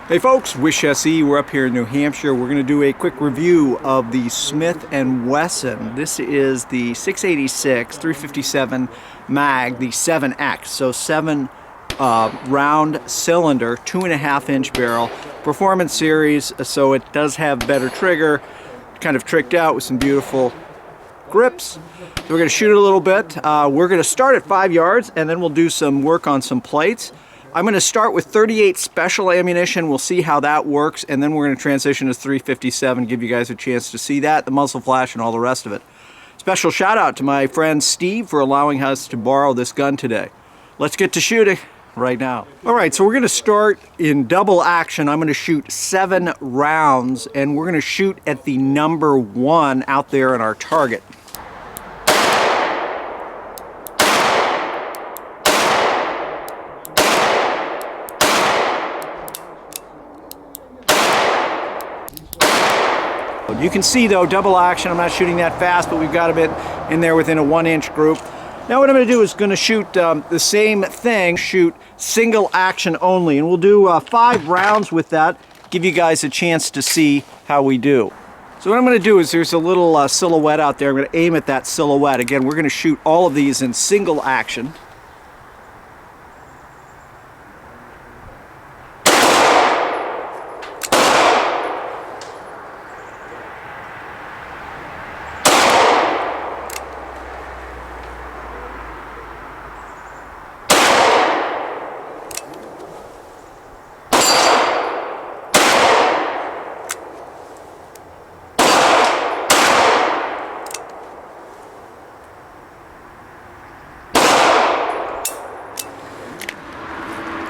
Hey folks, Wish SE. We're up here in New Hampshire. We're going to do a quick review of the Smith & Wesson. This is the 686 357 mag, the 7X. So 7 round cylinder, 2.5-inch barrel. Performance series, so it does have better trigger. Kind of tricked out with some beautiful grips. So we're going to shoot it a little bit. We're going to start at 5 yards and then we'll do some work on some plates. I'm going to start with 38 special ammunition. We'll see how that works, and then we're going to transition to 357, give you guys a chance to see that, the muzzle flash, and all the rest of it. Special shout out to my friend Steve for allowing us to borrow this gun today. Let's get to shooting right now. All right, so we're going to start in double action. I'm going to shoot 7 rounds, and we're going to shoot at the number 1 out there in our target. You can see though, double action, I'm not shooting that fast, but we've got a bit in there within a 1-inch group. Now what I'm going to do is going to shoot the same thing, shoot single action only, and we'll do 5 rounds with that, give you guys a chance to see how we do. So what I'm going to do is there's a little silhouette out there. I'm going to aim at that silhouette. Again, we're going to shoot all of these in single action.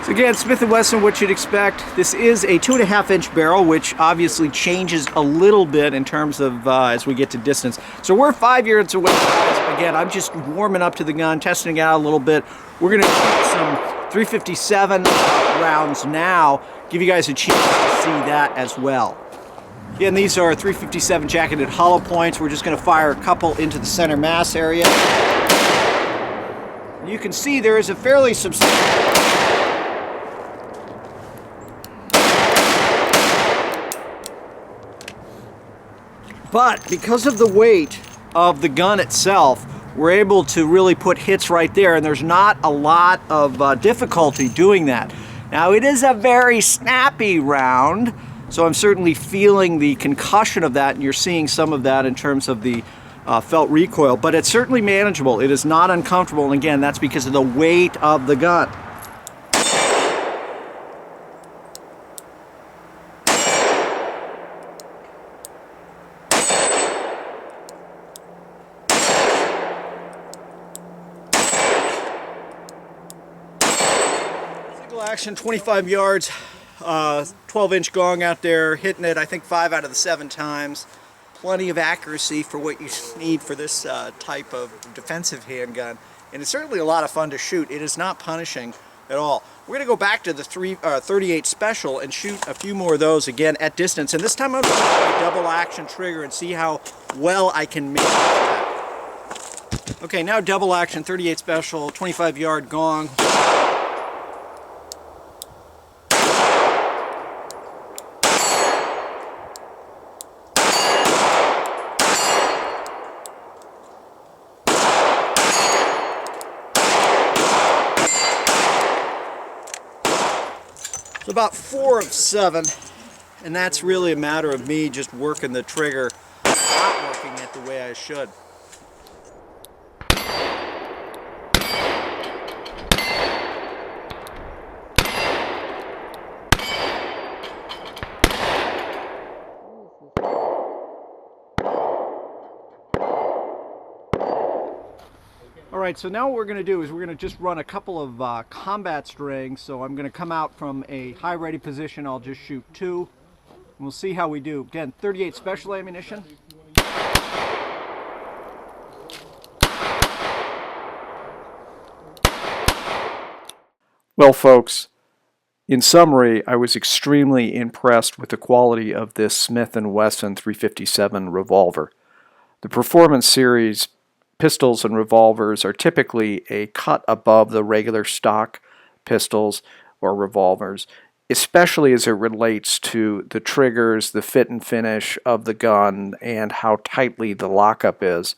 So again, Smith & Wesson, what you'd expect. This is a 2.5-inch barrel, which obviously changes a little bit in terms of as we get to distance. So we're 5 yards away, guys. Again, I'm just warming up to the gun, testing it out a little bit. We're going to shoot some 357 rounds now, give you guys a chance to see that as well. Again, these are 357 jacketed hollow points. We're just going to fire a couple into the center mass area. You can see there is a fairly substantial... But because of the weight of the gun itself, we're able to really put hits right there, and there's not a lot of difficulty doing that. Now, it is a very snappy round, so I'm certainly feeling the concussion of that, and you're seeing some of that in terms of the felt recoil, but it's certainly manageable. It is not uncomfortable, and again, that's because of the weight of the gun. Action, 25 yards, 12-inch gong out there, hitting it I think 5 out of the 7 times. Plenty of accuracy for what you need for this type of defensive handgun, and it's certainly a lot of fun to shoot. It is not punishing at all. We're going to go back to the 38 special and shoot a few more of those again at distance, and this time I'm going to use a double action trigger and see how well I can manage that. Okay, now double action, 38 special, 25 yard gong. About 4 of 7, and that's really a matter of me just working the trigger, not working it the way I should. Alright, so now what we're going to do is we're going to just run a couple of combat strings. So I'm going to come out from a high ready position. I'll just shoot 2. And we'll see how we do. Again, 38 special ammunition. Well, folks, in summary, I was extremely impressed with the quality of this Smith & Wesson 357 revolver. The Performance Series pistols and revolvers are typically a cut above the regular stock pistols or revolvers. especially as it relates to the triggers, the fit and finish of the gun, and how tightly the lockup is.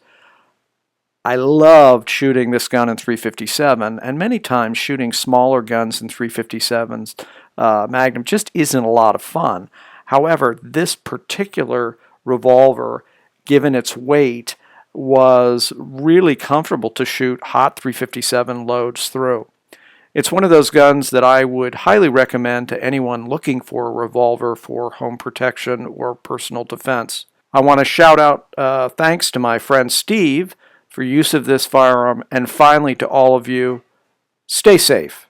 I loved shooting this gun in 357, and many times shooting smaller guns in 357's Magnum just isn't a lot of fun. However, this particular revolver, given its weight, was really comfortable to shoot hot 357 loads through. It's one of those guns that I would highly recommend to anyone looking for a revolver for home protection or personal defense. I want to shout out thanks to my friend Steve for use of this firearm, and finally to all of you, stay safe.